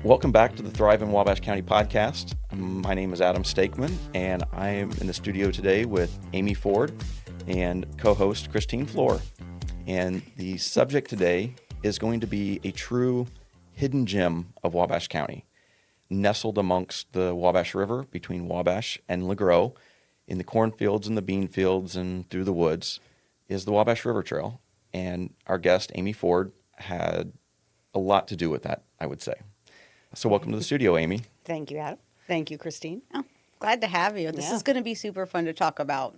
Welcome back to the ThriveIN Wabash County podcast. My name is Adam Stakeman, and I am in the studio today with Amy Ford and co-host Christine Flohr. And the subject today is going to be a true hidden gem of Wabash County. Nestled amongst the Wabash River between Wabash and Lagro, in the cornfields and the bean fields and through the woods, is the Wabash River Trail. And our guest, Amy Ford, had a lot to do with that, I would say. So welcome to the studio, Amy. Thank you, Adam. Thank you, Christine. Oh, glad to have you. This is going to be super fun to talk about.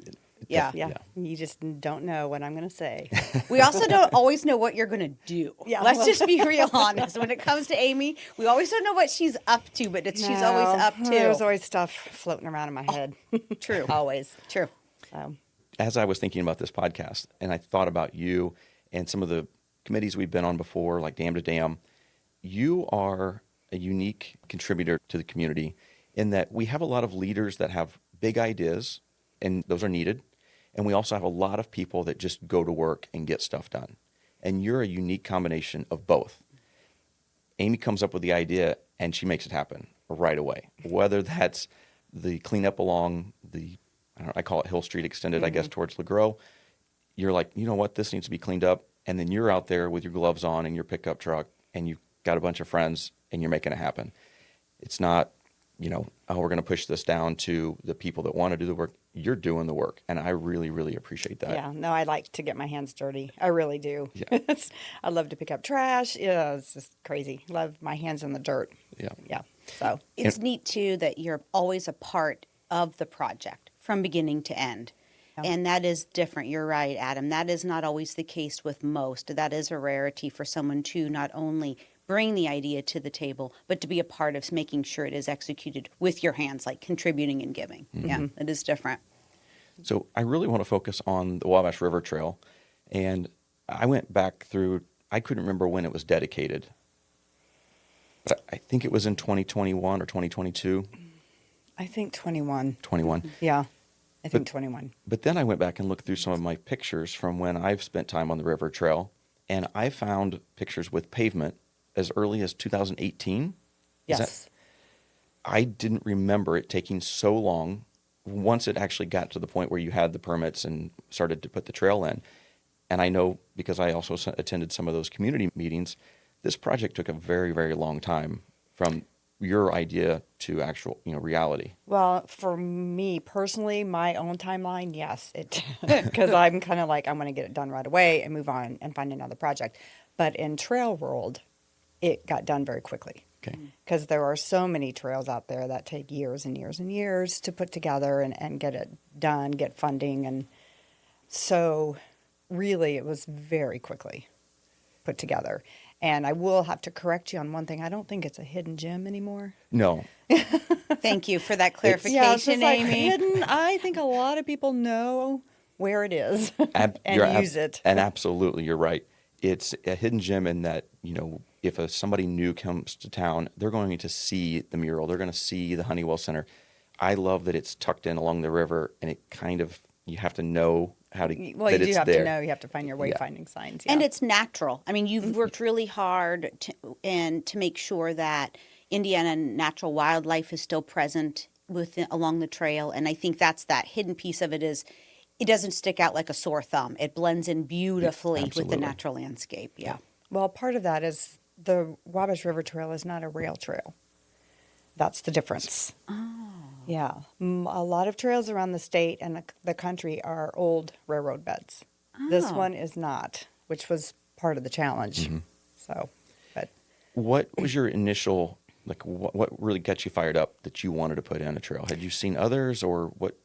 Yeah. You just don't know what I'm going to say. We also don't always know what you're going to do. Yeah, Let's just be real honest. When it comes to Amy, we always don't know what she's up to, but she's always up to. There's always stuff floating around in my head. True. Always. True. As I was thinking about this podcast, and I thought about you and some of the committees we've been on before, like Dam to Dam, you are a unique contributor to the community in that we have a lot of leaders that have big ideas, and those are needed. And we also have a lot of people that just go to work and get stuff done. And you're a unique combination of both. Amy comes up with the idea, and she makes it happen right away. Whether that's the cleanup along the, I call it Hill Street Extended, I guess, towards Lagro. You're like, you know what, this needs to be cleaned up. And then you're out there with your gloves on and your pickup truck, and you've got a bunch of friends, and you're making it happen. It's not, oh, we're going to push this down to the people that want to do the work. You're doing the work, and I really, really appreciate that. Yeah, no, I like to get my hands dirty. I really do. Yeah. I love to pick up trash. Yeah, it's just crazy. Love my hands in the dirt. Yeah. So It's neat, too, that you're always a part of the project from beginning to end. Yeah. And that is different. You're right, Adam. That is not always the case with most. That is a rarity for someone to not only bring the idea to the table, but to be a part of making sure it is executed with your hands, like contributing and giving. Mm-hmm. Yeah, it is different. So I really want to focus on the Wabash River Trail. And I went back through, I couldn't remember when it was dedicated. But I think it was in 2021 or 2022. I think 21. 21. Yeah, I think 21. But then I went back and looked through some of my pictures from when I've spent time on the River Trail. And I found pictures with pavement as early as 2018. Yes. I didn't remember it taking so long once it actually got to the point where you had the permits and started to put the trail in. And I know because I also attended some of those community meetings, this project took a very, very long time from your idea to actual, reality. Well, for me personally, my own timeline, yes, it because I'm kind of like, I'm going to get it done right away and move on and find another project. But in trail world, it got done very quickly. Okay. Because there are so many trails out there that take years and years and years to put together and get it done, get funding. And so really it was very quickly put together. And I will have to correct you on one thing. I don't think it's a hidden gem anymore. No. Thank you for that clarification, Yeah, it's just like Amy. hidden. I think a lot of people know where it is and use it. And absolutely, you're right. It's a hidden gem in that, if somebody new comes to town, they're going to see the mural. They're going to see the Honeywell Center. I love that it's tucked in along the river, and it kind of, you have to know how to, Well, that you do it's have there. to know. You have to find your wayfinding signs. Yeah. And it's natural. I mean, you've worked really hard to make sure that Indiana natural wildlife is still present along the trail. And I think that's that hidden piece of it is it doesn't stick out like a sore thumb. It blends in beautifully with Absolutely. the natural landscape. Yeah. Well, part of that is the Wabash River Trail is not a rail trail. That's the difference. Oh. Yeah. A lot of trails around the state and the country are old railroad beds. This Oh. one is not, which was part of the challenge. Mm-hmm. So, but What was your initial, what really got you fired up that you wanted to put in a trail? Had you seen others, or what?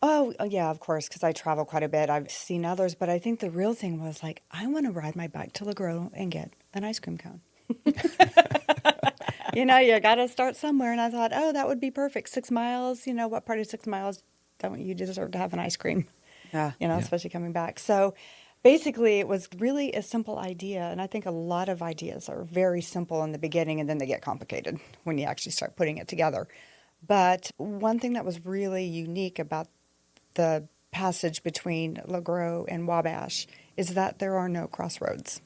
Oh, yeah, of course, because I travel quite a bit. I've seen others, but I think the real thing was like, I want to ride my bike to Lagro and get an ice cream cone. You got to start somewhere. And I thought, oh, that would be perfect. 6 miles, what part of 6 miles don't you deserve to have an ice cream? Yeah. Especially coming back. So basically, it was really a simple idea. And I think a lot of ideas are very simple in the beginning, and then they get complicated when you actually start putting it together. But one thing that was really unique about the passage between Lagro and Wabash is that there are no crossroads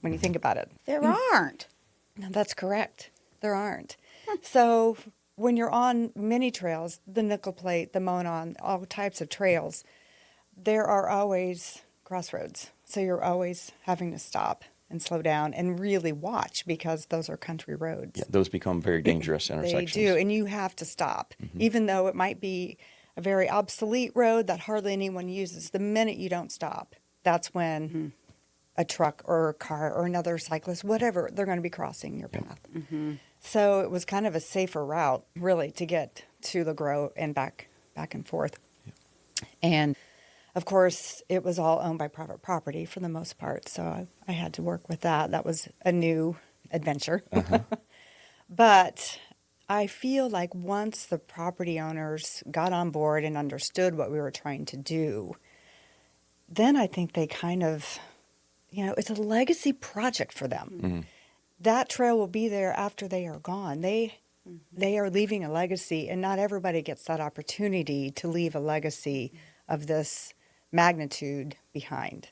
when you think about it. There aren't. No, that's correct. There aren't. So when you're on many trails, the Nickel Plate, the Monon, all types of trails, there are always crossroads. So you're always having to stop and slow down and really watch because those are country roads. Yeah, those become very dangerous They intersections. do, and you have to stop. Even though it might be a very obsolete road that hardly anyone uses, the minute you don't stop, that's when a truck or a car or another cyclist, whatever, they're going to be crossing your path. So it was kind of a safer route, really, to get to Lagro and back and forth. And of course, it was all owned by private property for the most part, so I had to work with that. That was a new adventure. But I feel like once the property owners got on board and understood what we were trying to do, then I think they kind of, it's a legacy project for them. That trail will be there after they are gone. They are leaving a legacy, and not everybody gets that opportunity to leave a legacy of this magnitude behind.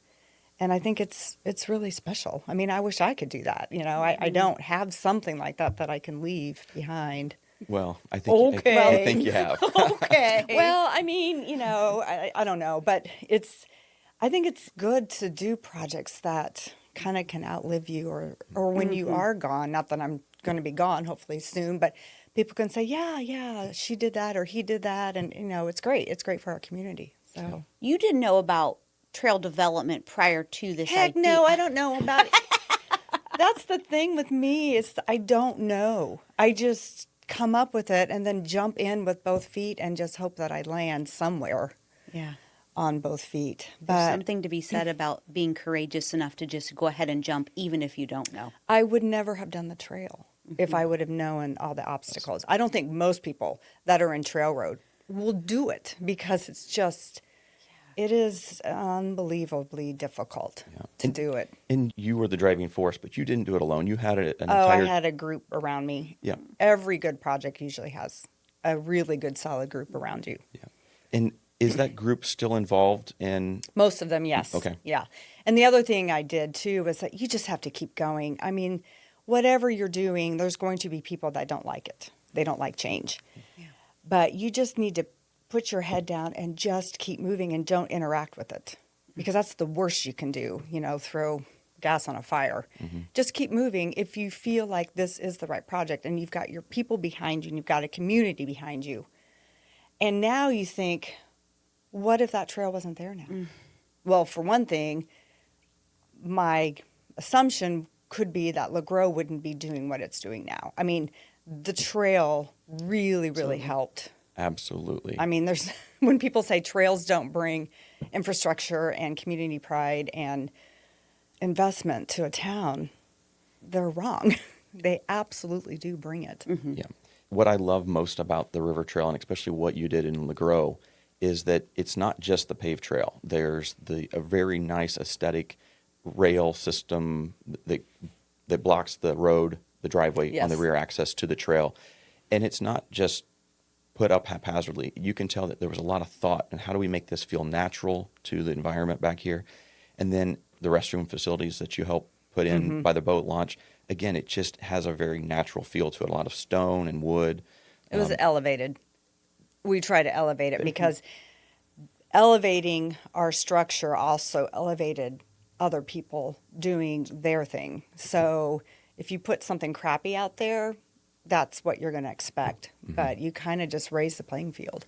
And I think it's really special. I mean, I wish I could do that. I don't have something like that I can leave behind. Well, I think I think you have. Okay. Well, I mean, I don't know, but I think it's good to do projects that kind of can outlive you or when you are gone. Not that I'm going to be gone, hopefully soon, but people can say, yeah, she did that or he did that, and it's great. It's great for our community. So You didn't know about trail development prior to this heck idea. no, I don't know about it. That's the thing with me is I don't know. I just come up with it and then jump in with both feet and just hope that I land somewhere Yeah. on both feet. There's But something to be said about being courageous enough to just go ahead and jump even if you don't know. I would never have done the trail if I would have known all the obstacles. I don't think most people that are in trail road will do it because it's just, it is unbelievably difficult to do it. And you were the driving force, but you didn't do it alone. You had an I entire... had a group around me. Yeah. Every good project usually has a really good, solid group around you. Yeah. And is that group still involved in... Most of them, yes. Okay. Yeah. And the other thing I did, too, was that you just have to keep going. I mean, whatever you're doing, there's going to be people that don't like it. They don't like change. Yeah. But you just need to put your head down and just keep moving and don't interact with it. Because that's the worst you can do, throw gas on a fire. Just keep moving if you feel like this is the right project and you've got your people behind you and you've got a community behind you. And now you think, what if that trail wasn't there now? Well, for one thing, my assumption could be that Lagro wouldn't be doing what it's doing now. I mean, the trail really helped. Absolutely. I mean, when people say trails don't bring infrastructure and community pride and investment to a town, they're wrong. They absolutely do bring it. Yeah. What I love most about the River Trail, and especially what you did in Lagro, is that it's not just the paved trail. There's a very nice aesthetic rail system that blocks the road, the driveway on the rear access to the trail. And it's not just put up haphazardly. You can tell that there was a lot of thought and how do we make this feel natural to the environment back here. And then the restroom facilities that you help put in by the boat launch, again, it just has a very natural feel to it. A lot of stone and wood. It was elevated. We try to elevate it because elevating our structure also elevated other people doing their thing. So if you put something crappy out there, that's what you're going to expect. But you kind of just raise the playing field.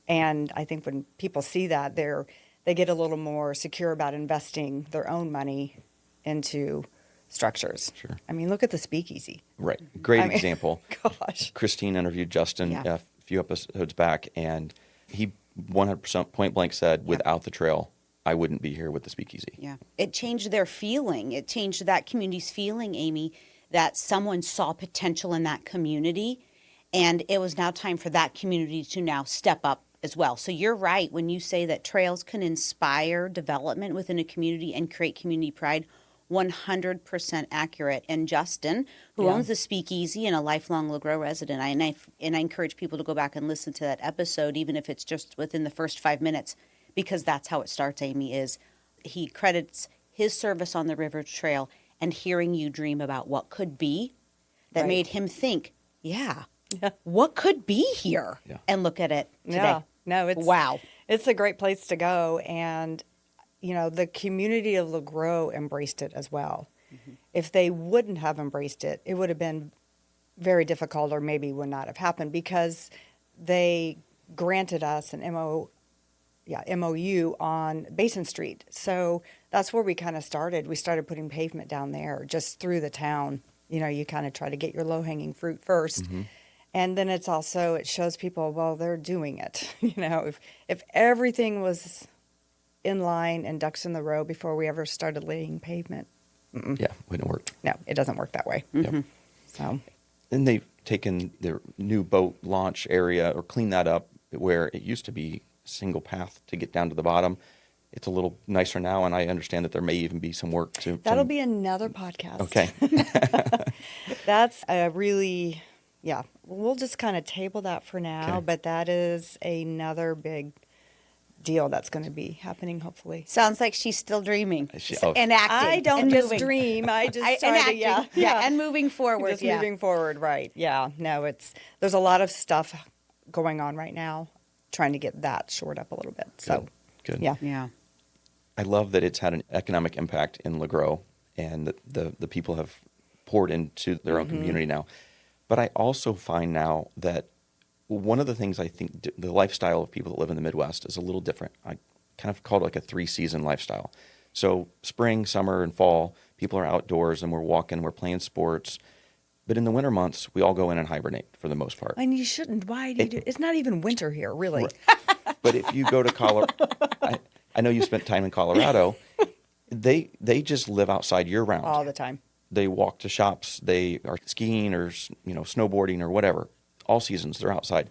And I think when people see that, they get a little more secure about investing their own money into structures. Sure. I mean, look at the speakeasy. Right. Great example. Gosh. Christine interviewed Justin a few episodes back, and he 100% point blank said, without the trail, I wouldn't be here with the speakeasy. Yeah. It changed their feeling. It changed that community's feeling, Amy, that someone saw potential in that community, and it was now time for that community to now step up as well. So you're right when you say that trails can inspire development within a community and create community pride. 100% accurate. And Justin, who owns the Speakeasy and a lifelong Lagro resident, I encourage people to go back and listen to that episode, even if it's just within the first 5 minutes, because that's how it starts, Amy, is he credits his service on the River Trail and hearing you dream about what could be that Right. made him think, what could be here? Yeah. And look at it today. Yeah. No, Wow. It's a great place to go. And, the community of Lagro embraced it as well. If they wouldn't have embraced it, it would have been very difficult or maybe would not have happened because they granted us an MOU on Basin Street. So that's where we kind of started. We started putting pavement down there just through the town. You kind of try to get your low-hanging fruit first. And then it shows people, well, they're doing it. If everything was in line and ducks in the row before we ever started laying pavement, Yeah, wouldn't work. no, it doesn't work that way. Yep. So, And they've taken their new boat launch area or cleaned that up where it used to be single path to get down to the bottom. It's a little nicer now, and I understand that there may even be some work to. that'll be another podcast. Okay. That's a really, we'll just kind of table that for now, Okay. but that is another big deal that's going to be happening, hopefully. Sounds like she's still dreaming Oh. and acting. I don't and just moving. dream. I just And try to, acting. And moving forward. Just moving forward, right. Yeah. No, there's a lot of stuff going on right now, trying to get that shored up a little bit. So, Good. yeah. Yeah. I love that it's had an economic impact in Lagro and that the people have poured into their own community now. But I also find now that one of the things I think the lifestyle of people that live in the Midwest is a little different. I kind of call it like a 3-season lifestyle. So spring, summer, and fall, people are outdoors and we're walking, we're playing sports. But in the winter months, we all go in and hibernate for the most part. And you shouldn't. Why do you do it's not even winter here, really. Right. But if you go to Colorado, I know you spent time in Colorado. They just live outside year round. All the time. They walk to shops. They are skiing or snowboarding or whatever. All seasons they're outside.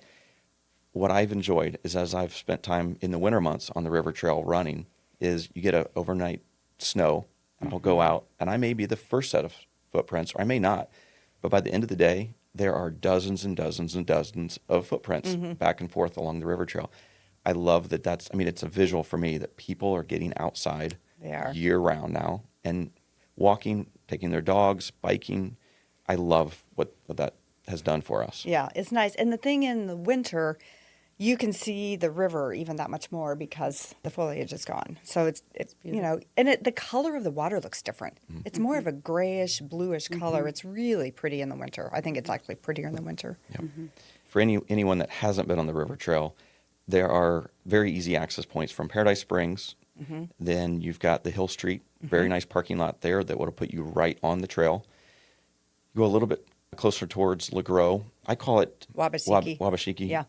What I've enjoyed is as I've spent time in the winter months on the river trail running, is you get a overnight snow. And I'll go out and I may be the first set of footprints, or I may not. But by the end of the day, there are dozens and dozens and dozens of footprints back and forth along the river trail. I love that it's a visual for me that people are getting outside They are. year round now and walking, taking their dogs, biking. I love what that has done for us. Yeah, it's nice. And the thing in the winter, you can see the river even that much more because the foliage is gone. So it's and the color of the water looks different. It's more of a grayish, bluish color. It's really pretty in the winter. I think it's actually prettier in the winter. Yep. For anyone that hasn't been on the river trail, there are very easy access points from Paradise Springs. Then you've got the Hill Street, very nice parking lot there that will put you right on the trail. You go a little bit closer towards Lagro. I call it Wabashiki. Wabashiki. Yeah.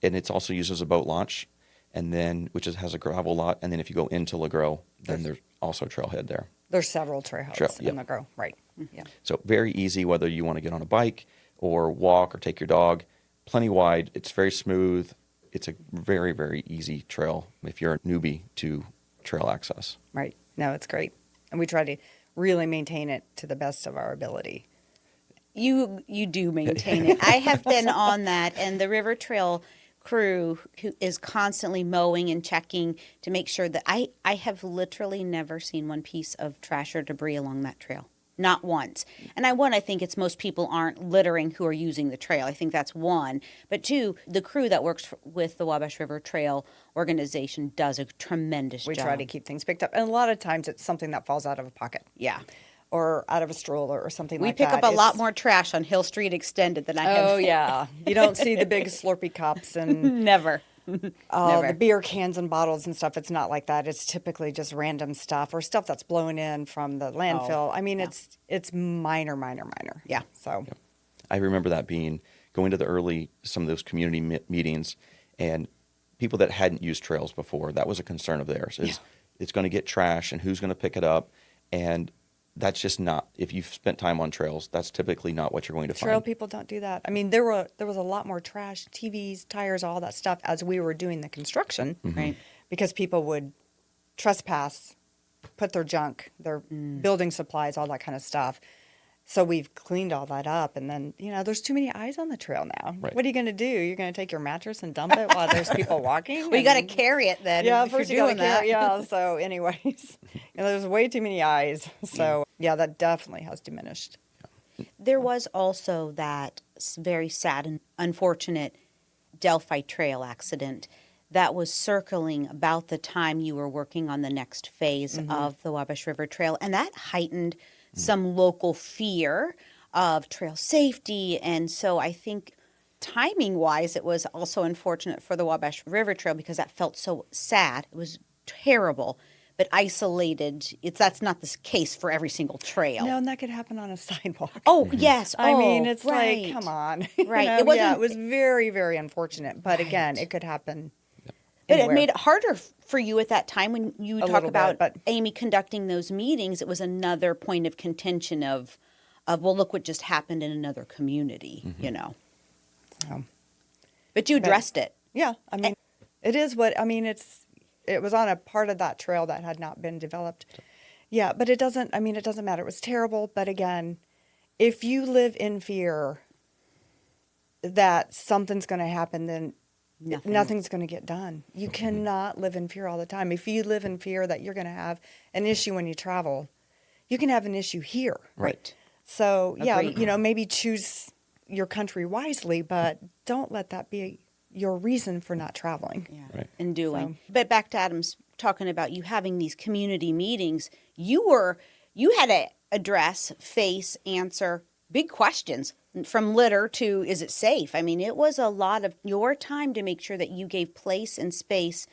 And it's also used as a boat launch, and then has a gravel lot. And then if you go into Lagro, then there's also a trailhead there. There's several trailheads in the Lagro, right? Yeah. So very easy whether you want to get on a bike or walk or take your dog. Plenty wide. It's very smooth. It's a very, very easy trail if you're a newbie to trail access. Right. No, it's great. And we try to really maintain it to the best of our ability. You do maintain it. I have been on that, and the River Trail crew who is constantly mowing and checking to make sure that I have literally never seen one piece of trash or debris along that trail. Not once. And I think it's most people aren't littering who are using the trail. I think that's one. But two, the crew that works with the Wabash River Trail organization does a tremendous We job. try to keep things picked up. And a lot of times it's something that falls out of a pocket. Yeah. Or out of a stroller or something We like that. pick up a lot more trash on Hill Street Extended than I have. Oh, yeah. You don't see the big Slurpee cups and Never. Never. the beer cans and bottles and stuff. It's not like that. It's typically just random stuff or stuff that's blown in from the landfill. I mean, it's minor. Yeah. So I remember that going to some of those community meetings, and people that hadn't used trails before, that was a concern of theirs. It's going to get trash and who's going to pick it up. And that's just not, if you've spent time on trails, that's typically not what you're going to trail find. people don't do that. I mean, there was a lot more trash, TVs, tires, all that stuff as we were doing the construction, Right. because people would trespass, put their junk, their building supplies, all that kind of stuff. So we've cleaned all that up, and then there's too many eyes on the trail now. Right. What are you going to do? You're going to take your mattress and dump it while there's people walking? Well, you got to And- carry it then. Yeah, if first you you're got to doing that. carry. Yeah. So, anyways, there's way too many eyes. So, yeah, that definitely has diminished. There was also that very sad and unfortunate Delphi Trail accident that was circling about the time you were working on the next phase of the Wabash River Trail. And that heightened some local fear of trail safety. And so I think timing-wise, it was also unfortunate for the Wabash River Trail because that felt so sad. It was terrible, but isolated. That's not the case for every single trail. No, and that could happen on a sidewalk. Oh, yes. I mean, Oh, it's right. like, come on. Right. It wasn't. It was very, very unfortunate. But again, it could happen. But anywhere. it made it harder for you at that time when you talk little about bit, but- Amy conducting those meetings. It was another point of contention of, well, look what just happened in another community, you know. But you addressed it. Yeah, I mean, it is what I mean. It was on a part of that trail that had not been developed. Yeah, but it doesn't. I mean, it doesn't matter. It was terrible. But again, if you live in fear that something's going to happen, then nothing's going to get done. You cannot live in fear all the time. If you live in fear that you're going to have an issue when you travel, you can have an issue here. Right. So yeah, Agreed. maybe choose your country wisely, but don't let that be your reason for not traveling. Yeah. Right. And doing. So- But back to Adam's talking about you having these community meetings. You had to address, face, answer big questions from litter to is it safe? I mean, it was a lot of your time to make sure that you gave place and space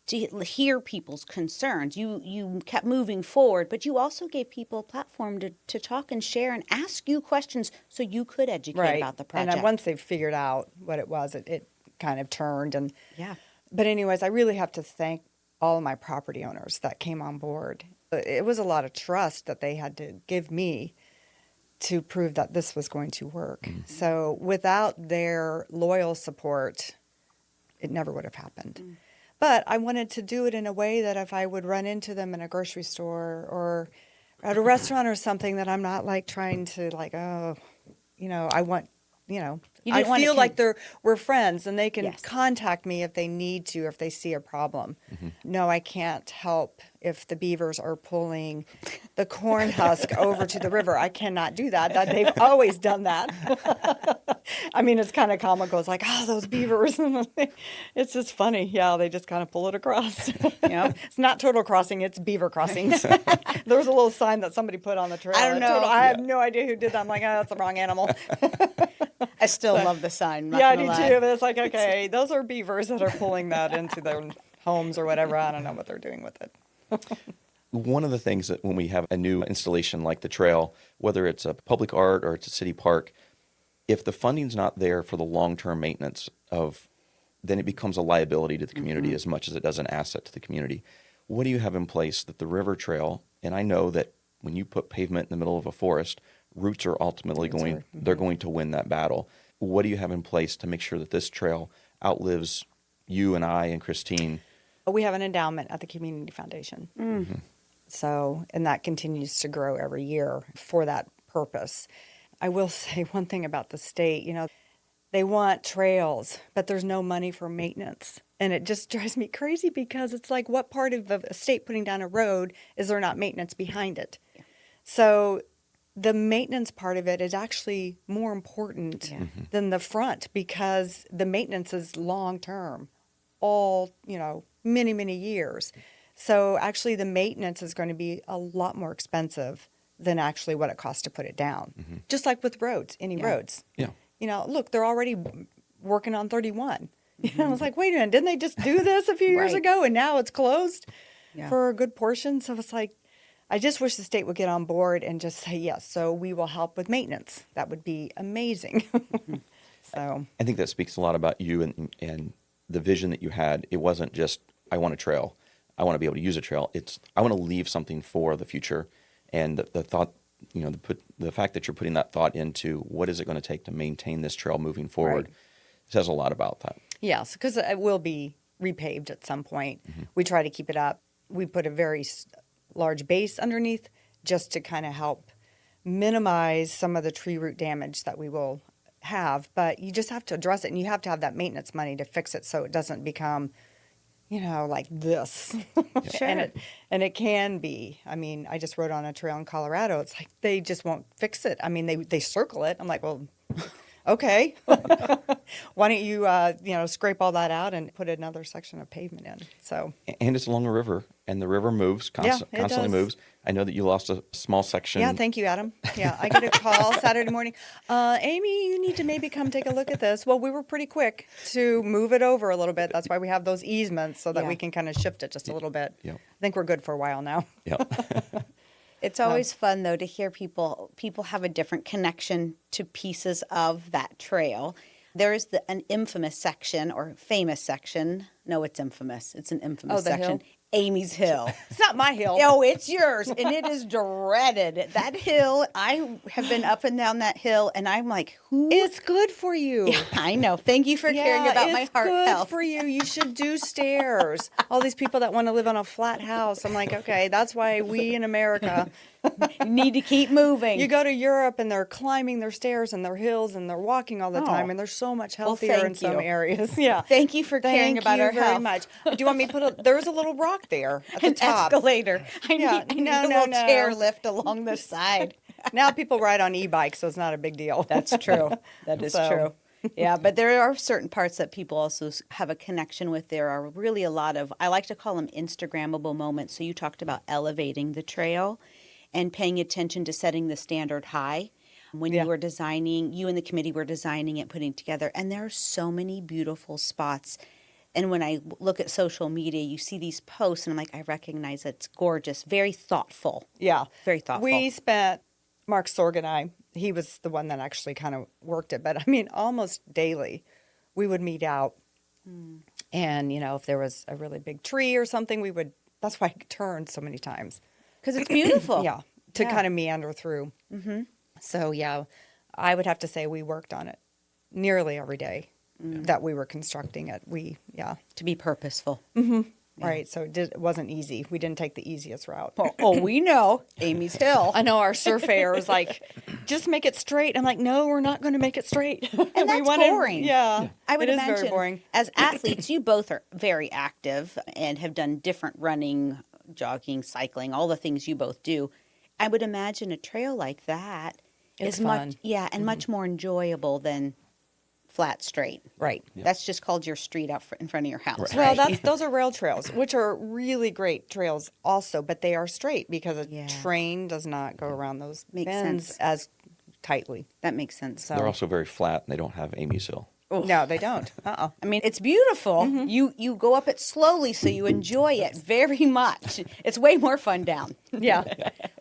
to hear people's concerns. You kept moving forward, but you also gave people a platform to talk and share and ask you questions so you could educate about the project. And then once they figured out what it was, it kind of turned. And yeah. But anyways, I really have to thank all of my property owners that came on board. It was a lot of trust that they had to give me to prove that this was going to work. So without their loyal support, it never would have happened. But I wanted to do it in a way that if I would run into them in a grocery store or at a restaurant or something, that I'm not like trying to like, I want, You I didn't want feel to like we're friends and they can Yes. contact me if they need to, if they see a problem. No, I can't help if the beavers are pulling the corn husk over to the river. I cannot do that. They've always done that. I mean, it's kind of comical. It's like, those beavers. It's just funny. Yeah, they just kind of pull it across. Yeah. It's not turtle crossing, it's beaver crossings. There was a little sign that somebody put on the trail. I don't know. I have no idea who did that. I'm like, that's the wrong animal. I still love the sign. Yeah, I do too. But it's like, okay, those are beavers that are pulling that into their homes or whatever. I don't know what they're doing with it. One of the things that when we have a new installation like the trail, whether it's a public art or it's a city park, if the funding's not there for the long-term maintenance then it becomes a liability to the community as much as it does an asset to the community. What do you have in place that the river trail, and I know that when you put pavement in the middle of a forest, roots are ultimately they're going to win that battle. What do you have in place to make sure that this trail outlives you and I and Christine? We have an endowment at the Community Foundation. So, and that continues to grow every year for that purpose. I will say one thing about the state, they want trails, but there's no money for maintenance. And it just drives me crazy because it's like, what part of a state putting down a road is there not maintenance behind it? Yeah. So the maintenance part of it is actually more important than the front because the maintenance is long term, all, many, many years. So actually the maintenance is going to be a lot more expensive than actually what it costs to put it down. Just like with roads, any roads. Yeah. Look, they're already working on 31. I was like, wait a minute, didn't they just do this a few years ago and now it's closed for a good portion? So it's like, I just wish the state would get on board and just say, yes, so we will help with maintenance. That would be amazing. So I think that speaks a lot about you and the vision that you had. It wasn't just, I want a trail. I want to be able to use a trail. It's, I want to leave something for the future. And the thought, the fact that you're putting that thought into what is it going to take to maintain this trail moving forward says a lot about that. yes, because it will be repaved at some point. We try to keep it up. We put a very large base underneath just to kind of help minimize some of the tree root damage that we will have. But you just have to address it, and you have to have that maintenance money to fix it so it doesn't become, like this. Sure. And it can be. I mean, I just rode on a trail in Colorado. It's like they just won't fix it. I mean, they circle it. I'm like, well, okay. Why don't you, scrape all that out and put another section of pavement in? So. And it's along a river, and the river moves, Yeah, it constantly does. moves. I know that you lost a small section. Yeah, thank you, Adam. Yeah, I get a call Saturday morning. Amy, you need to maybe come take a look at this. Well, we were pretty quick to move it over a little bit. That's why we have those easements so that we can kind of shift it just a little bit. Yep. I think we're good for a while now. Yep. It's always fun, though, to hear people have a different connection to pieces of that trail. There is an infamous section or famous section. No, it's infamous. It's an infamous the section. hill? Amy's Hill. It's not my hill. Oh, it's yours, and it is dreaded. That hill, I have been up and down that hill, and I'm like, who? It's good for you. Yeah, I know. Thank you for caring about my heart good health. for you. You should do stairs. All these people that want to live on a flat house. I'm like, okay, that's why we in America. You need to keep moving. You go to Europe and they're climbing their stairs and their hills and they're walking all the time and they're so much healthier in thank some you. areas. Yeah. Thank you for caring Thank about you our very health. much. Do you want me to put there's a little rock there at the An top. escalator. I need no, a little no. chair lift along the side. Now people ride on e-bikes, so it's not a big deal. That's true. That is So. true. Yeah, but there are certain parts that people also have a connection with. There are really a lot of, I like to call them Instagrammable moments. So you talked about elevating the trail and paying attention to setting the standard high. When you were designing, you and the committee were designing it, putting it together, and there are so many beautiful spots. And when I look at social media, you see these posts, and I'm like, I recognize it's gorgeous, very thoughtful. Yeah. Very thoughtful. We spent, Mark Sorg and I, he was the one that actually kind of worked it. But I mean, almost daily, we would meet out. And, if there was a really big tree or something, that's why I turned so many times. Because it's beautiful. Yeah. To Yeah. kind of meander through. Mm-hmm. So, yeah, I would have to say we worked on it nearly every day that we were constructing it. To be purposeful. Right. So it wasn't easy. We didn't take the easiest route. Oh, we know. Amy's Hill. I know our surveyor was like, just make it straight. I'm like, no, we're not going to make it straight. And that's boring. Yeah. I would it imagine. is very boring. As athletes, you both are very active and have done different running, jogging, cycling, all the things you both do. I would imagine a trail like that It's is much, fun. and much more enjoyable than flat straight. Right. That's just called your street out in front of your house. Well, Right? those are rail trails, which are really great trails also, but they are straight because a train does not go around those Makes bends sense. as tightly. That makes sense. So They're also very flat, and they don't have Amy's Hill. no, they don't. I mean, it's beautiful. You go up it slowly, so you enjoy it very much. It's way more fun down. Yeah.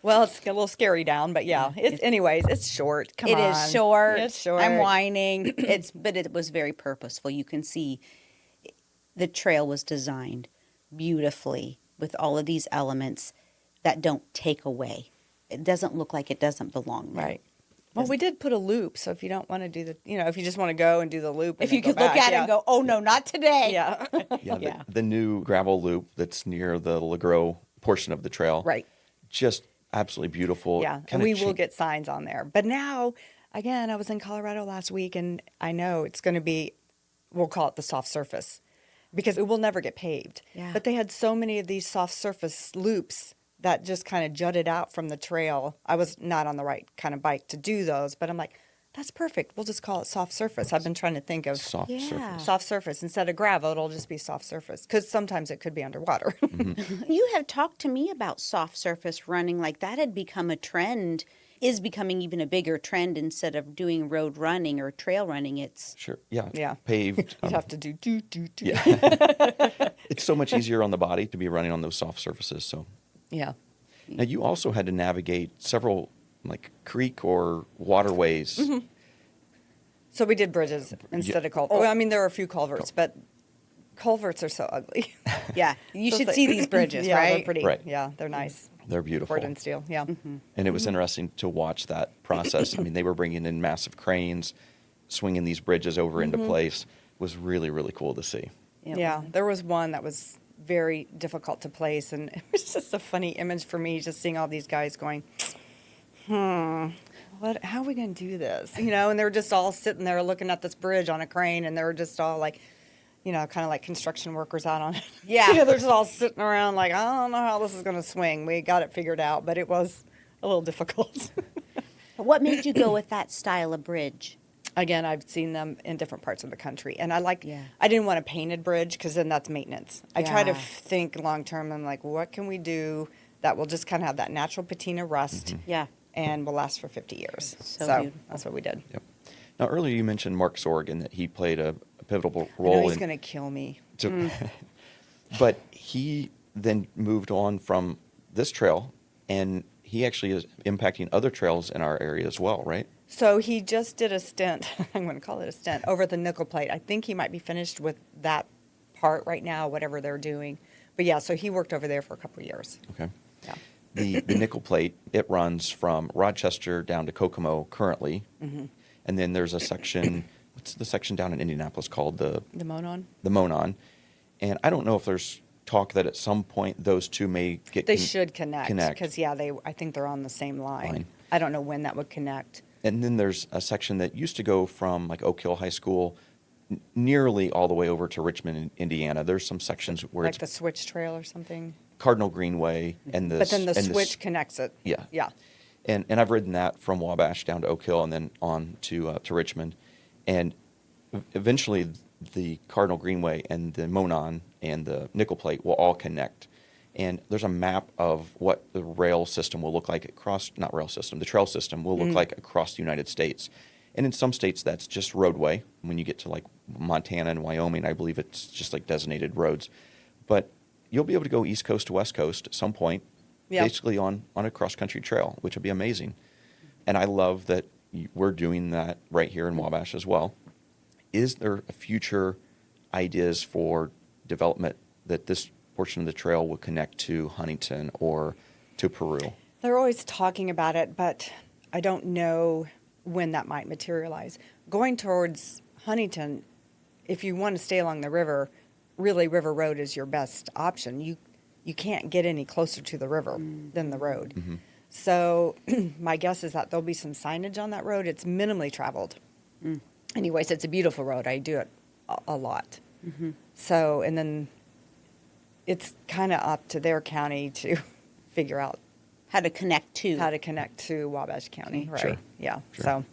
Well, it's a little scary down, but yeah. It's short. Come on. It is short. It's short. I'm whining. But it was very purposeful. You can see the trail was designed beautifully with all of these elements that don't take away. It doesn't look like it doesn't belong there. Right. Well, we did put a loop, so if you don't want to do if you just want to go and do the loop. If and you then could go look back, at it and go, oh no, not today. Yeah. Yeah, Yeah. The new gravel loop that's near the Lagro portion of the trail. Right. Just absolutely beautiful. Yeah, and Kinda we will get signs on there. But now, again, I was in Colorado last week, and I know it's going to be, we'll call it the soft surface, because it will never get paved. Yeah. But they had so many of these soft surface loops that just kind of jutted out from the trail. I was not on the right kind of bike to do those, but I'm like, that's perfect. We'll just call it soft surface. I've been trying to think of soft surface. soft surface. Instead of gravel, it'll just be soft surface, because sometimes it could be underwater. You have talked to me about soft surface running, like that had become a trend, is becoming even a bigger trend. Instead of doing road running or trail running, it's Sure. Yeah. Yeah. Paved. You'd have to do. Yeah. It's so much easier on the body to be running on those soft surfaces. So Yeah. now you also had to navigate several like creek or waterways. So we did bridges instead of culverts. Well, I mean, there are a few culverts, but culverts are so ugly. yeah. You So should it's see like- these bridges, yeah, right? They're pretty. Right. Yeah, they're nice. They're beautiful. Board and steel. Yeah. And it was interesting to watch that process. I mean, they were bringing in massive cranes, swinging these bridges over into place. It was really, really cool to see. Yeah. There was one that was very difficult to place, and it was just a funny image for me, just seeing all these guys going, how are we going to do this? And they're just all sitting there looking at this bridge on a crane, and they're just all like, kind of like construction workers out on it. Yeah. They're just all sitting around like, I don't know how this is going to swing. We got it figured out, but it was a little difficult. What made you go with that style of bridge? Again, I've seen them in different parts of the country, and Yeah. I didn't want a painted bridge because then that's maintenance. I try to Yeah. think long term. I'm like, what can we do that will just kind of have that natural patina rust Yeah. and will last for 50 years? So So beautiful. that's what we did. Yep. Now, earlier you mentioned Mark Sorg and that he played a pivotal I know role he's in. going to kill me. But he then moved on from this trail, and he actually is impacting other trails in our area as well, right? So he just did a stint, I'm going to call it a stint, over at the Nickel Plate. I think he might be finished with that part right now, whatever they're doing. But yeah, so he worked over there for a couple of years. Okay. Yeah. The Nickel Plate, it runs from Rochester down to Kokomo currently. And then there's a section, what's the section down in Indianapolis called? The Monon? The Monon. And I don't know if there's talk that at some point those two may get They should connect. connect. Because, yeah, I think they're on the same line. Line. I don't know when that would connect. And then there's a section that used to go from like Oak Hill High School nearly all the way over to Richmond, Indiana. There's some sections where Like it's the Switch Trail or something. Cardinal Greenway and the But then the and switch connects it. Yeah. Yeah. And I've ridden that from Wabash down to Oak Hill and then on to Richmond. And eventually the Cardinal Greenway and the Monon and the Nickel Plate will all connect. And there's a map of what the rail system will look like across, not rail system, the trail system will look like across the United States. And in some states, that's just roadway. When you get to like Montana and Wyoming, I believe it's just like designated roads. But you'll be able to go East Coast to West Coast at some point, Yeah. basically on a cross-country trail, which would be amazing. And I love that we're doing that right here in Wabash as well. Is there a future ideas for development that this portion of the trail will connect to Huntington or to Peru? They're always talking about it, but I don't know when that might materialize. Going towards Huntington, if you want to stay along the river, really River Road is your best option. You can't get any closer to the river than the road. So my guess is that there'll be some signage on that road. It's minimally traveled. Anyways, it's a beautiful road. I do it a lot. So, and then it's kind of up to their county to figure out How to connect to Wabash County, right? Sure. Yeah. Sure. So,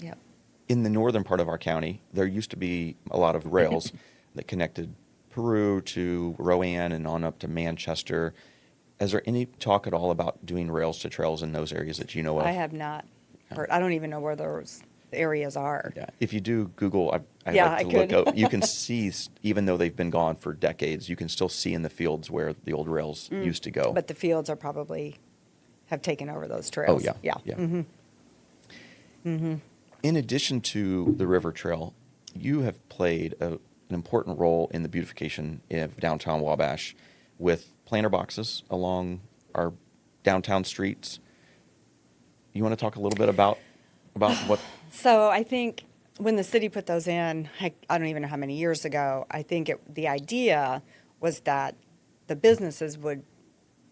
yeah. In the northern part of our county, there used to be a lot of rails that connected Peru to Rowan and on up to Manchester. Is there any talk at all about doing rails to trails in those areas that you know of? I have not heard. I don't even know where those areas are. Yeah. If you do Google, I Yeah, like I to look could. up. You can see, even though they've been gone for decades, you can still see in the fields where the old rails used to go. But the fields are probably have taken over those trails. Oh, yeah. Yeah. In addition to the river trail, you have played an important role in the beautification of downtown Wabash with planter boxes along our downtown streets. You want to talk a little bit about what? So I think when the city put those in, I don't even know how many years ago, I think the idea was that the businesses would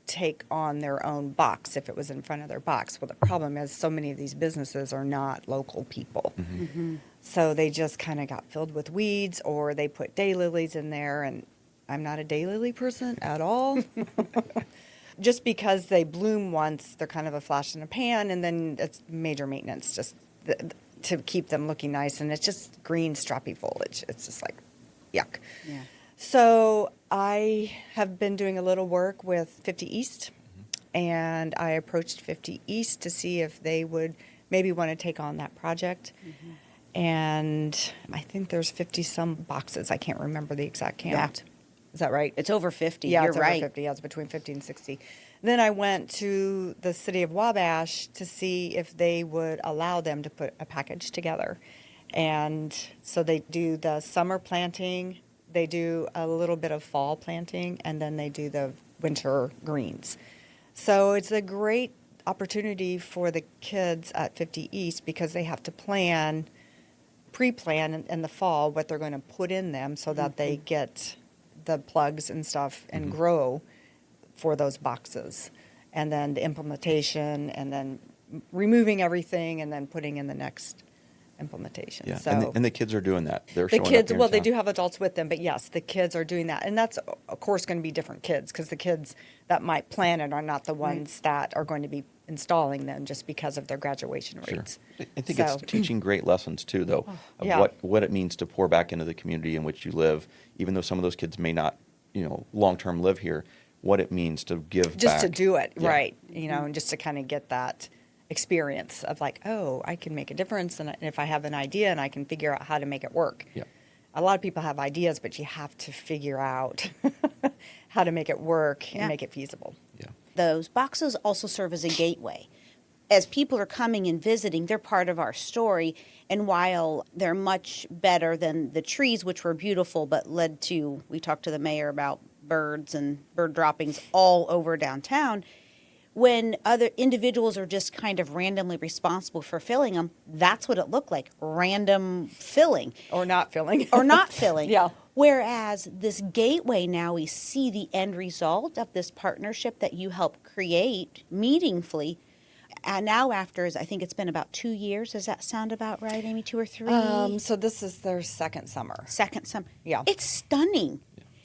take on their own box if it was in front of their box. Well, the problem is so many of these businesses are not local people. So they just kind of got filled with weeds, or they put daylilies in there, and I'm not a daylily person at all. Just because they bloom once, they're kind of a flash in a pan, and then it's major maintenance just to keep them looking nice. And it's just green, strappy foliage. It's just like, yuck. Yeah. So I have been doing a little work with 50 East, and I approached 50 East to see if they would maybe want to take on that project. And I think there's 50-some boxes. I can't remember the exact count. Yeah. Is that right? It's over 50. Yeah, You're it's right. over 50. Yeah, it's between 50 and 60. Then I went to the city of Wabash to see if they would allow them to put a package together. And so they do the summer planting, they do a little bit of fall planting, and then they do the winter greens. So it's a great opportunity for the kids at 50 East because they have to pre-plan in the fall what they're going to put in them so that they get the plugs and stuff and grow for those boxes. And then the implementation, and then removing everything, and then putting in the next implementation. Yeah, So and the kids are doing that. They're the showing up kids, here in well, they town. do have adults with them, but yes, the kids are doing that. And that's, of course, going to be different kids because the kids that might plan it are not the ones that are going to be installing them just because of their graduation Sure. rates. I think So- it's teaching great lessons too, though, of yeah. what it means to pour back into the community in which you live, even though some of those kids may not, long term live here. What it means to give Just back. to do it, Yeah. right. And just to kind of get that experience of like, oh, I can make a difference. And if I have an idea and I can figure out how to make it work. Yeah. A lot of people have ideas, but you have to figure out how to make it work Yeah. and make it feasible. Yeah. Those boxes also serve as a gateway. As people are coming and visiting, they're part of our story. And while they're much better than the trees, which were beautiful, but led to, we talked to the mayor about birds and bird droppings all over downtown. When other individuals are just kind of randomly responsible for filling them, that's what it looked like, random filling. Or not filling. Or not filling. Yeah. Whereas this gateway, now we see the end result of this partnership that you helped create meaningfully. And now after, I think it's been about 2 years. Does that sound about right, Amy? 2 or 3? So this is their second summer. Second summer. Yeah. It's stunning.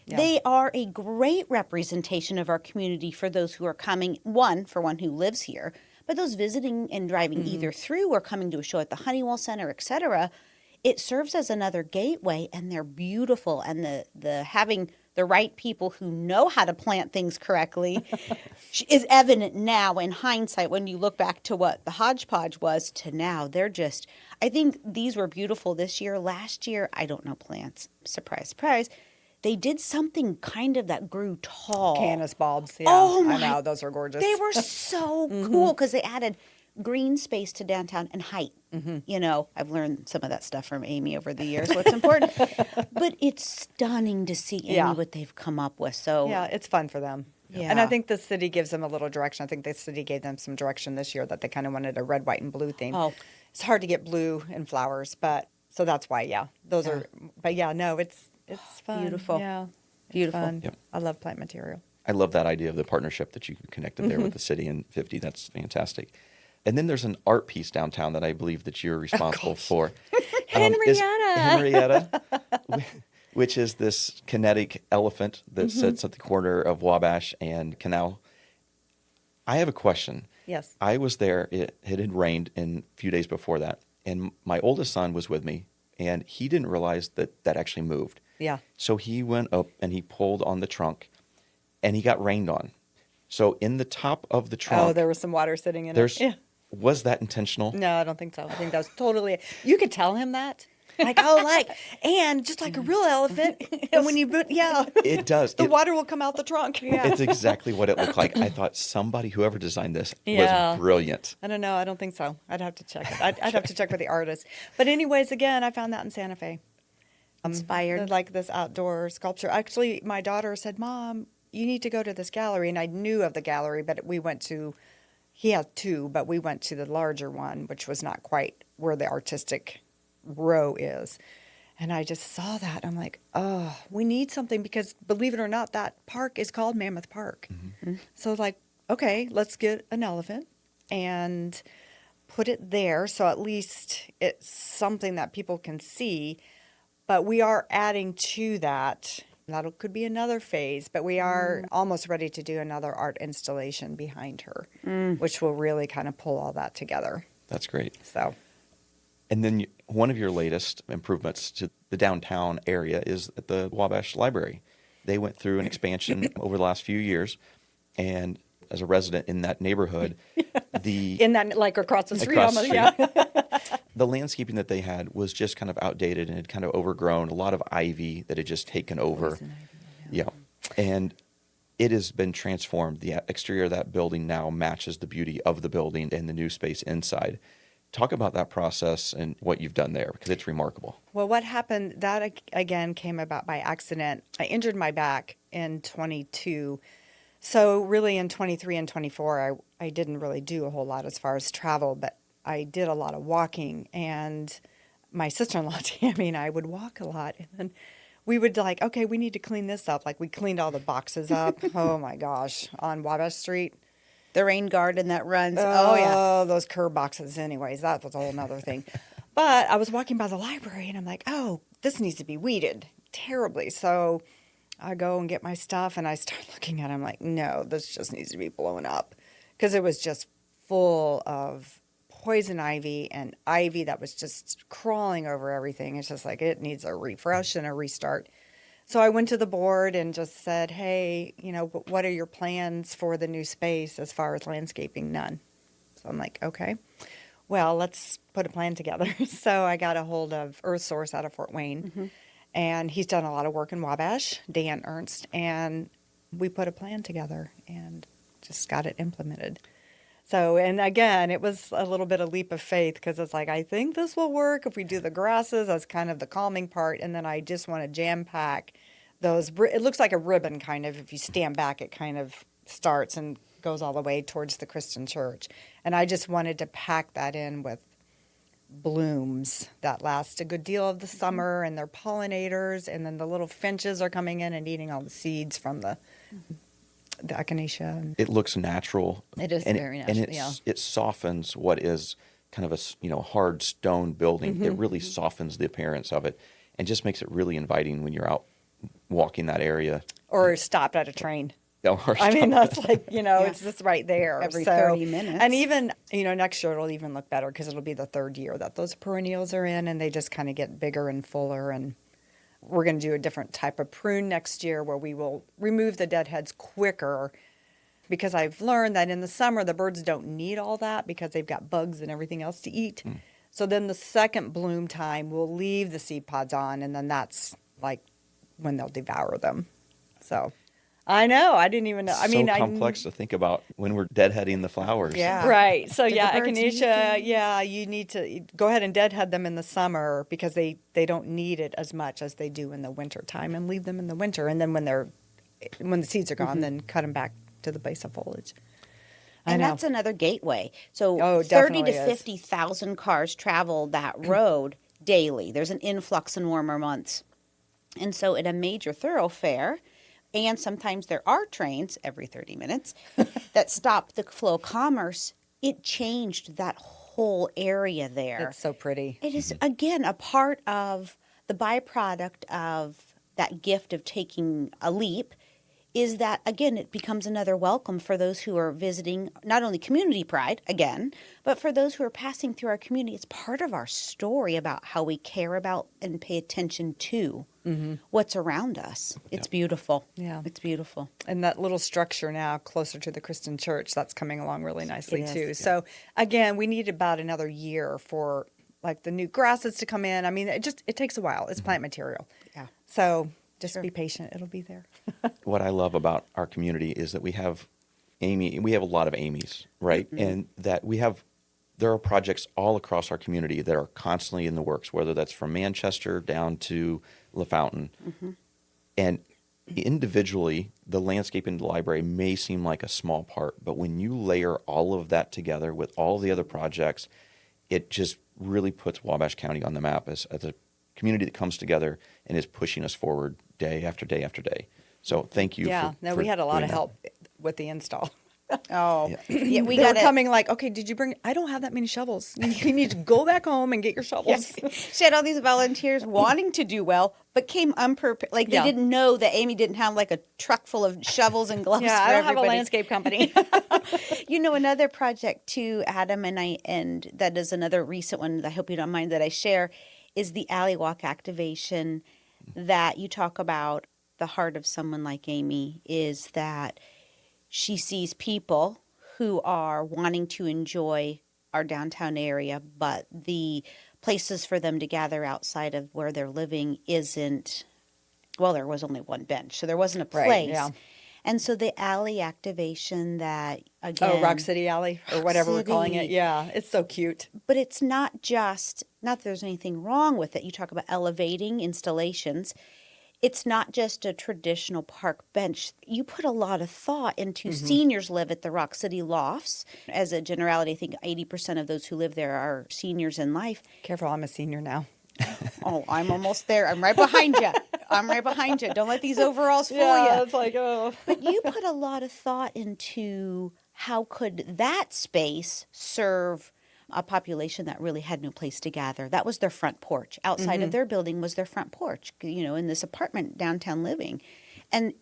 Yeah. They are a great representation of our community for those who are coming, for one who lives here, but those visiting and driving either through or coming to a show at the Honeywell Center, et cetera. It serves as another gateway, and they're beautiful. And the having the right people who know how to plant things correctly is evident now in hindsight when you look back to what the hodgepodge was to now. They're just, I think these were beautiful this year. Last year, I don't know plants. Surprise, surprise. They did something kind of that grew tall. Canis bulbs. Yeah. Oh, I my- know. Those are gorgeous. They were so cool because they added green space to downtown and height. I've learned some of that stuff from Amy over the years, what's important. But it's stunning to see, Amy, Yeah. what they've come up with. So Yeah, it's fun for them. Yeah. And I think the city gives them a little direction. I think the city gave them some direction this year that they kind of wanted a red, white, and blue theme. Oh. It's hard to get blue and flowers, but so that's why, yeah. Those are, but yeah, no, it's fun. Beautiful. Yeah. It's Beautiful. fun. Yep. I love plant material. I love that idea of the partnership that you connected there with the city and 50. That's fantastic. And then there's an art piece downtown that I believe that you're responsible for. Henrietta, which is this kinetic elephant that sits at the corner of Wabash and Canal. I have a question. Yes. I was there. It had rained a few days before that, and my oldest son was with me, and he didn't realize that actually moved. Yeah. So he went up and he pulled on the trunk, and he got rained on. So in the top of the trunk, Oh, there was some water sitting in there's it. Yeah. was that intentional? No, I don't think so. I think that was totally, you could tell him that. And just like a real elephant, and when you It does. the water will come out the trunk. Yeah. It's exactly what it looked like. I thought whoever designed this Yeah. was brilliant. I don't know. I don't think so. I'd have to check it. I'd have to check with the artist. But anyways, again, I found that in Santa Fe. Inspired. Like this outdoor sculpture. Actually, my daughter said, Mom, you need to go to this gallery. And I knew of the gallery, but he had 2, but we went to the larger one, which was not quite where the artistic row is. And I just saw that. I'm like, oh, we need something because believe it or not, that park is called Mammoth Park. So like, okay, let's get an elephant and put it there. So at least it's something that people can see. But we are adding to that. That could be another phase, but we are almost ready to do another art installation behind her, which will really kind of pull all that together. That's great. So, And then one of your latest improvements to the downtown area is at the Wabash Library. They went through an expansion over the last few years, and as a resident in that neighborhood, in that, like across the street, Across the almost, street. yeah. the landscaping that they had was just kind of outdated and had kind of overgrown. A lot of ivy that had just taken over. Yeah. And it has been transformed. The exterior of that building now matches the beauty of the building and the new space inside. Talk about that process and what you've done there, because it's remarkable. Well, what happened, that again came about by accident. I injured my back in 22. So really in 23 and 24, I didn't really do a whole lot as far as travel, but I did a lot of walking. And my sister-in-law, Tammy, and I would walk a lot. And then we would like, okay, we need to clean this up. Like we cleaned all the boxes up. Oh my gosh, on Wabash Street. The rain garden that runs. Oh, yeah. Those curb boxes anyways. That was a whole nother thing. But I was walking by the library and I'm like, oh, this needs to be weeded terribly. So I go and get my stuff and I start looking at it. I'm like, no, this just needs to be blown up. Because it was just full of poison ivy that was just crawling over everything. It's just like it needs a refresh and a restart. So I went to the board and just said, hey, what are your plans for the new space as far as landscaping? None. So I'm like, okay, well, let's put a plan together. So I got a hold of Earth Source out of Fort Wayne, and he's done a lot of work in Wabash, Dan Ernst, and we put a plan together and just got it implemented. So, and again, it was a little bit of leap of faith because it's like, I think this will work if we do the grasses as kind of the calming part. And then I just want to jam pack those. It looks like a ribbon kind of. If you stand back, it kind of starts and goes all the way towards the Christian church. And I just wanted to pack that in with blooms that last a good deal of the summer, and they're pollinators. And then the little finches are coming in and eating all the seeds from the echinacea. It looks natural. It is very natural, yeah. It softens what is kind of a hard stone building. It really softens the appearance of it and just makes it really inviting when you're out walking that area. Or stopped at a train. Or I mean, that's like, it's just right there. Every 30 minutes. And even, next year it'll even look better because it'll be the third year that those perennials are in, and they just kind of get bigger and fuller. And we're going to do a different type of prune next year where we will remove the deadheads quicker, because I've learned that in the summer the birds don't need all that because they've got bugs and everything else to eat. So then the second bloom time we'll leave the seed pods on, and then that's like when they'll devour them. So I know, I didn't even know. I mean, complex to think about when we're deadheading the flowers. Yeah. Right. So Did the birds need echinacea, you need to go ahead and deadhead them in the summer because they don't need it as much as they do in the winter time, and leave them in the winter. And then when the seeds are gone, then cut them back to the base of foliage. And that's another gateway. So 30 definitely to is. 50,000 cars travel that road daily. There's an influx in warmer months. And so in a major thoroughfare, and sometimes there are trains every 30 minutes that stop the flow of commerce, it changed that whole area there. It's so pretty. It is, again, a part of the byproduct of that gift of taking a leap is that, again, it becomes another welcome for those who are visiting, not only community pride, again, but for those who are passing through our community. It's part of our story about how we care about and pay attention to what's around us. It's beautiful. Yeah. It's beautiful. And that little structure now closer to the Christian church, that's coming along really nicely It is, too. yeah. So again, we need about another year for like the new grasses to come in. I mean, it takes a while. It's plant material. Yeah. So just be patient. It'll be there. What I love about our community is that we have a lot of Amy's, right? And that there are projects all across our community that are constantly in the works, whether that's from Manchester down to LaFountain. And individually, the landscape in the library may seem like a small part, but when you layer all of that together with all the other projects, it just really puts Wabash County on the map as a community that comes together and is pushing us forward day after day after day. So thank you. We had a lot doing of that. help with the install. Oh, yeah, we They were got coming like, okay, did you bring? I don't have that many shovels. You need to go back home and get your shovels. She had all these volunteers wanting to do well, but came unprepared. Like they didn't know that Amy didn't have like a truck full of shovels and gloves. Yeah, for I don't have a everybody. landscape company. Another project too, Adam, and that is another recent one that I hope you don't mind that I share, is the Alley Walk activation that you talk about. The heart of someone like Amy is that she sees people who are wanting to enjoy our downtown area, but the places for them to gather outside of where they're living isn't, well, there was only one bench, so there wasn't a place. Right, yeah. And so the alley activation that, again... Rock City Alley or whatever we're calling it. City. Yeah, it's so cute. But it's not that there's anything wrong with it. You talk about elevating installations. It's not just a traditional park bench. You put a lot of thought into seniors live at the Rock City Lofts. As a generality, I think 80% of those who live there are seniors in life. Careful, I'm a senior now. Oh, I'm almost there. I'm right behind you. Don't let these overalls fool you. It's like, oh. But you put a lot of thought into how could that space serve a population that really had no place to gather. That was their front porch. Outside of their building was their front porch, in this apartment downtown living. And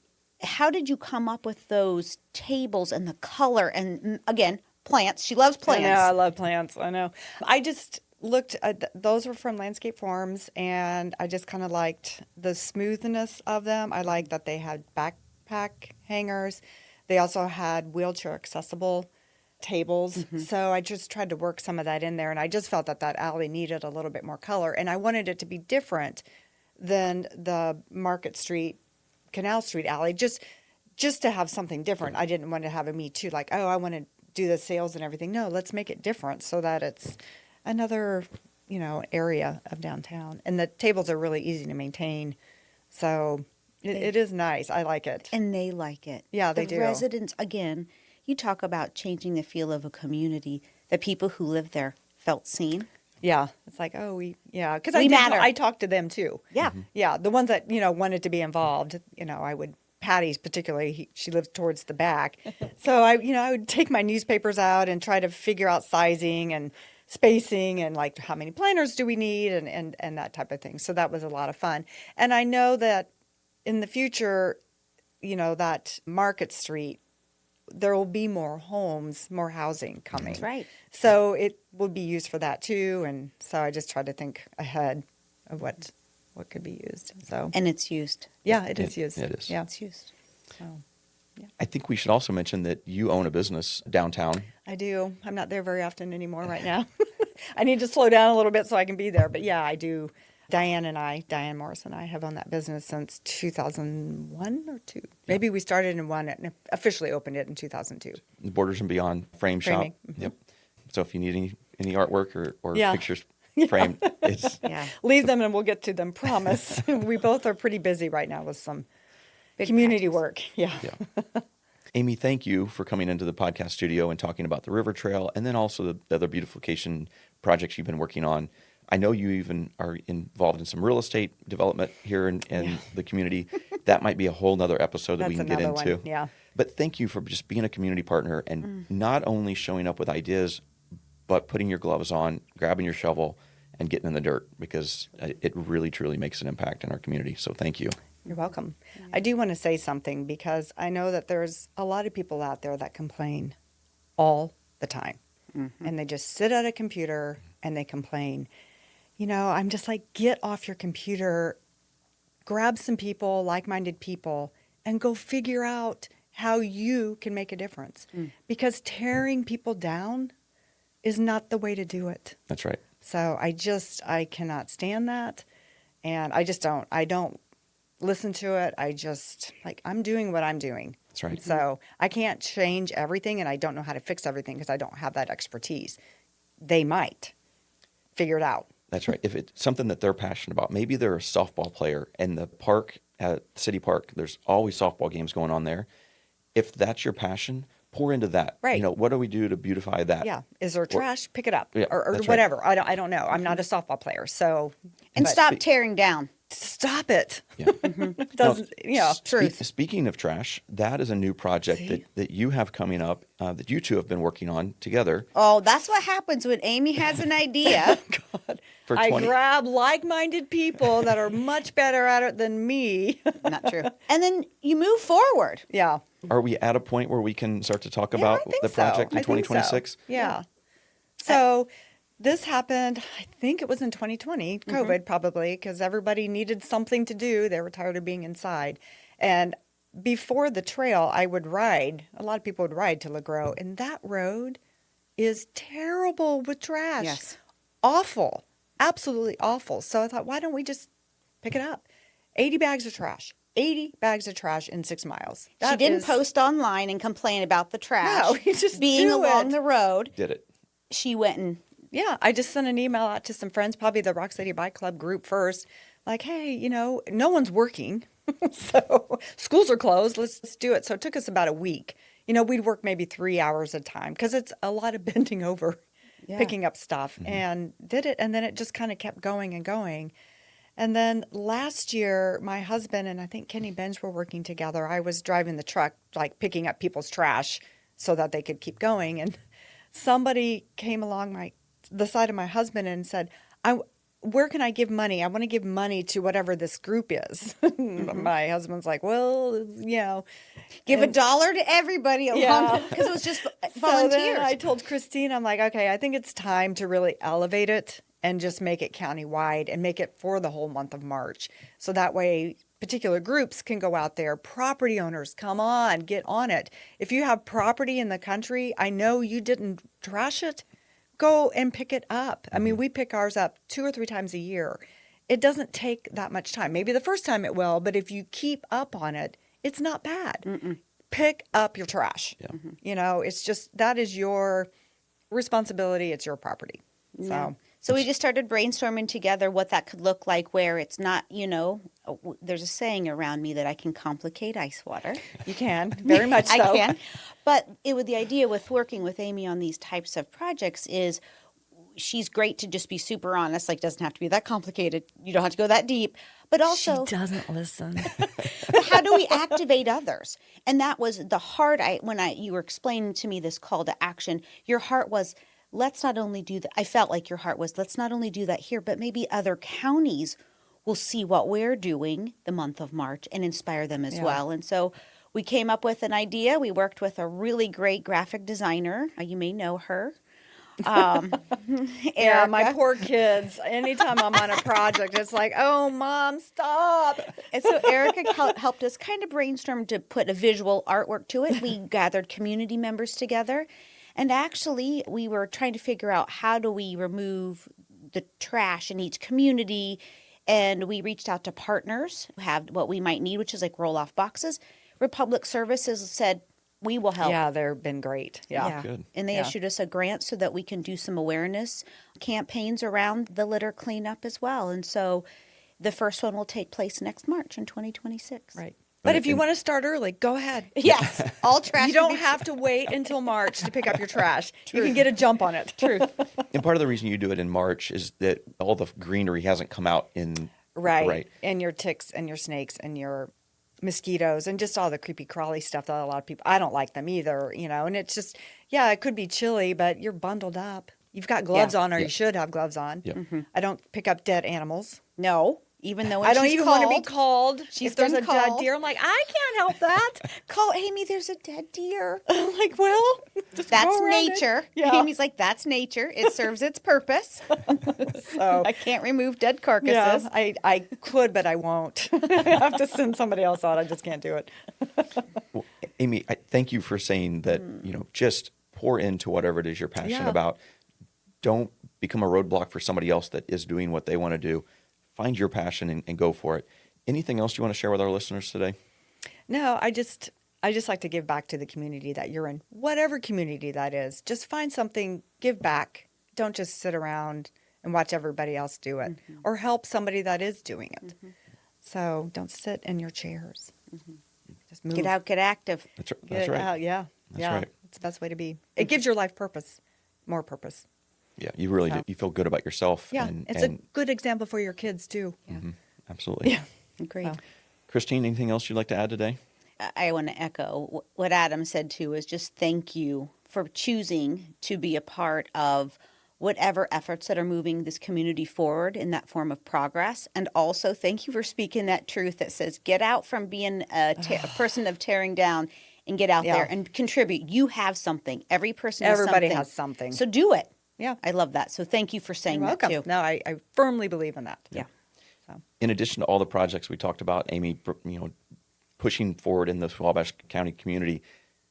how did you come up with those tables and the color and, again, plants? She loves plants. I know, I love plants. I know. I just looked at those were from Landscape Farms, and I just kind of liked the smoothness of them. I liked that they had backpack hangers. They also had wheelchair accessible tables. So I just tried to work some of that in there, and I just felt that alley needed a little bit more color, and I wanted it to be different than the Market Street, Canal Street alley, just to have something different. I didn't want to have a me too, like, oh, I want to do the sales and everything. No, let's make it different so that it's another, area of downtown. And the tables are really easy to maintain. So it is nice. I like it. And they like it. Yeah, they do. The residents, again, you talk about changing the feel of a community. The people who live there felt seen. Yeah. It's like, oh, because We matter. I talked to them too. Yeah. Yeah. The ones that, wanted to be involved, I would, Patty's particularly, she lived towards the back. So I would take my newspapers out and try to figure out sizing and spacing and like how many planters do we need and that type of thing. So that was a lot of fun. And I know that in the future, that Market Street, there will be more homes, more housing coming. That's right. So it will be used for that too. And so I just tried to think ahead of what could be used. So And it's used. yeah, it is used. It is. Yeah. It's used. So I think we should also mention that you own a business downtown. I do. I'm not there very often anymore right now. I need to slow down a little bit so I can be there. But yeah, I do. Diane Morris and I have owned that business since 2001 or 2. Maybe we started in 1 and officially opened it in 2002. The Borders and Beyond frame shop. Framing. Yep. So if you need any artwork or Yeah. pictures framed, it's Yeah. Leave them and we'll get to them, promise. We both are pretty busy right now with some Big community practice. work. Yeah. yeah. Amy, thank you for coming into the podcast studio and talking about the River Trail and then also the other beautification projects you've been working on. I know you even are involved in some real estate development here in the community. That might be a whole nother episode that we That's can get another into. one, yeah. But thank you for just being a community partner and not only showing up with ideas, but putting your gloves on, grabbing your shovel, and getting in the dirt because it really, truly makes an impact in our community. So thank you. You're welcome. I do want to say something because I know that there's a lot of people out there that complain all the time. And they just sit at a computer and they complain. I'm just like, get off your computer, grab some people, like-minded people, and go figure out how you can make a difference. Because tearing people down is not the way to do it. That's right. So I cannot stand that. And I don't listen to it. I'm doing what I'm doing. That's right. So I can't change everything, and I don't know how to fix everything because I don't have that expertise. They might figure it out. That's right. If it's something that they're passionate about, maybe they're a softball player and the park at City Park, there's always softball games going on there. If that's your passion, pour into that. Right. What do we do to beautify that? Yeah. Is there trash? Pick it up. Yeah, or that's right. whatever. I don't know. I'm not a softball player. So. And but stop tearing down. Stop it. Yeah. Doesn't, Truth. Speaking of trash, that is a new project that you have coming up that you two have been working on together. Oh, that's what happens when Amy has an idea. God. For I 20 grab like-minded people that are much better at it than me. Not true. And then you move forward. Yeah. Are we at a point where we can start to talk Yeah, about I think the project so. in I think so. 2026? Yeah. So this happened, I think it was in 2020, COVID probably, because everybody needed something to do. They were tired of being inside. And before the trail, I would ride. A lot of people would ride to Lagro. And that road is terrible with trash. Yes. Awful. Absolutely awful. So I thought, why don't we just pick it up? 80 bags of trash. 80 bags of trash in 6 miles. She That didn't is- post online and complain about the trash. No, you just being do along it. the road. Did it? She went and Yeah, I just sent an email out to some friends, probably the Rock City Bike Club group first. Like, hey, no one's working. So schools are closed. Let's do it. So it took us about a week. We'd work maybe 3 hours at a time because it's a lot of bending over, picking up stuff, and did it. And then it just kind of kept going and going. And then last year, my husband and I think Kenny Benj were working together. I was driving the truck, like picking up people's trash so that they could keep going. And somebody came along, the side of my husband and said, where can I give money? I want to give money to whatever this group is. My husband's like, well, Give $1 to everybody along because it was just volunteers. So then I told Christine, I'm like, okay, I think it's time to really elevate it and just make it countywide and make it for the whole month of March. So that way particular groups can go out there. Property owners, come on, get on it. If you have property in the country, I know you didn't trash it, go and pick it up. I mean, we pick ours up 2 or 3 times a year. It doesn't take that much time. Maybe the first time it will, but if you keep up on it, it's not bad. Pick up your trash. It's just, that is your responsibility. It's your property. So we just started brainstorming together what that could look like, where it's not, there's a saying around me that I can complicate ice water. You can, very much so. I can. But the idea with working with Amy on these types of projects is she's great to just be super honest, like doesn't have to be that complicated. You don't have to go that deep. But also, she doesn't listen. But how do we activate others? And that was the heart. You were explaining to me this call to action, your heart was, let's not only do that. I felt like your heart was, let's not only do that here, but maybe other counties will see what we're doing the month of March and inspire them as well. And so we came up with an idea. We worked with a really great graphic designer. You may know her. Yeah, my poor kids. Anytime I'm on a project, it's like, oh, Mom, stop. And so Erica helped us kind of brainstorm to put a visual artwork to it. We gathered community members together. And actually, we were trying to figure out how do we remove the trash in each community. And we reached out to partners who have what we might need, which is like roll-off boxes. Republic Services said, we will help. Yeah, they've been great. Yeah. Good. And they issued us a grant so that we can do some awareness campaigns around the litter cleanup as well. And so the first one will take place next March in 2026. Right. But if you want to start early, go ahead. Yes. All trash. You don't have to wait until March to pick up your trash. You can get a jump on it. Truth. And part of the reason you do it in March is that all the greenery hasn't come out in right. And your ticks and your snakes and your mosquitoes and just all the creepy crawly stuff that a lot of people, I don't like them either, and it's just, it could be chilly, but you're bundled up. You've got gloves on, or you should have gloves on. I don't pick up dead animals. No. Even though I don't even want to be called. She's if there's a called. dead deer, I'm like, I can't help that. Call Amy, there's a dead deer. I'm like, well, just that's go around nature. it. Yeah. Amy's like, that's nature. It serves its purpose. So I can't remove dead carcasses. Yeah, I could, but I won't. I have to send somebody else out. I just can't do it. Well, Amy, I thank you for saying that, just pour into whatever it is you're passionate about. Don't become a roadblock for somebody else that is doing what they want to do. Find your passion and go for it. Anything else you want to share with our listeners today? No, I just like to give back to the community that you're in, whatever community that is. Just find something, give back. Don't just sit around and watch everybody else do it, or help somebody that is doing it. So don't sit in your chairs. Just move. Get out, get active. That's right. Get out, yeah. That's yeah. right. It's the best way to be. It gives your life purpose, more purpose. Yeah, you really do. You feel good about yourself. Yeah, it's a good example for your kids, too. Yeah. Absolutely. Yeah. Great. Christine, anything else you'd like to add today? I want to echo what Adam said, too, is just thank you for choosing to be a part of whatever efforts that are moving this community forward in that form of progress. And also thank you for speaking that truth that says get out from being a person of tearing down and get out there and contribute. You have something. Everybody has something. So do it. Yeah. I love that. So thank you for saying You're welcome. that, too. No, I firmly believe in that. Yeah. So. In addition to all the projects we talked about, Amy, pushing forward in the Wabash County community,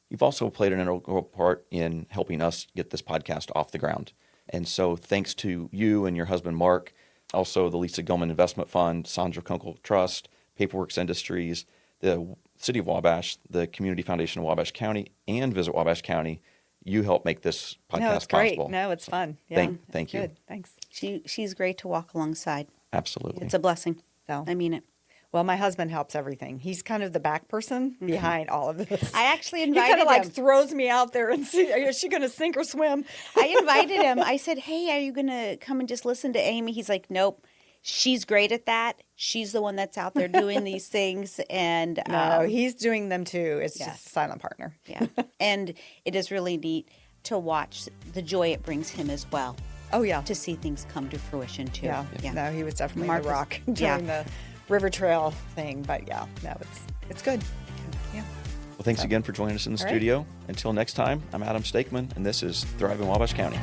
you've also played an integral part in helping us get this podcast off the ground. And so thanks to you and your husband, Mark, also the Lisa Gilman Investment Fund, Sandra Kunkel Trust, Paperworks Industries, the City of Wabash, the Community Foundation of Wabash County, and Visit Wabash County, you help make this podcast it's great. possible. No, it's fun. Yeah. Thank you. Good. Thanks. She's great to walk alongside. Absolutely. It's a blessing. So. I mean it. Well, my husband helps everything. He's kind of the back person behind all of this. I actually He invited kind of him. throws me out there and see, is she going to sink or swim? I invited him. I said, hey, are you going to come and just listen to Amy? He's like, nope. She's great at that. She's the one that's out there doing these things. And No, he's doing them too. It's Yes. just a silent partner. yeah. And it is really neat to watch the joy it brings him as well. Oh, yeah. to see things come to fruition too. Yeah. No, he was definitely Mark the was- rock yeah. during the River Trail thing. But yeah, no, it's good. Yeah. Well, thanks again for joining us in the All right. studio. Until next time, I'm Adam Stakeman, and this is ThriveIN Wabash County.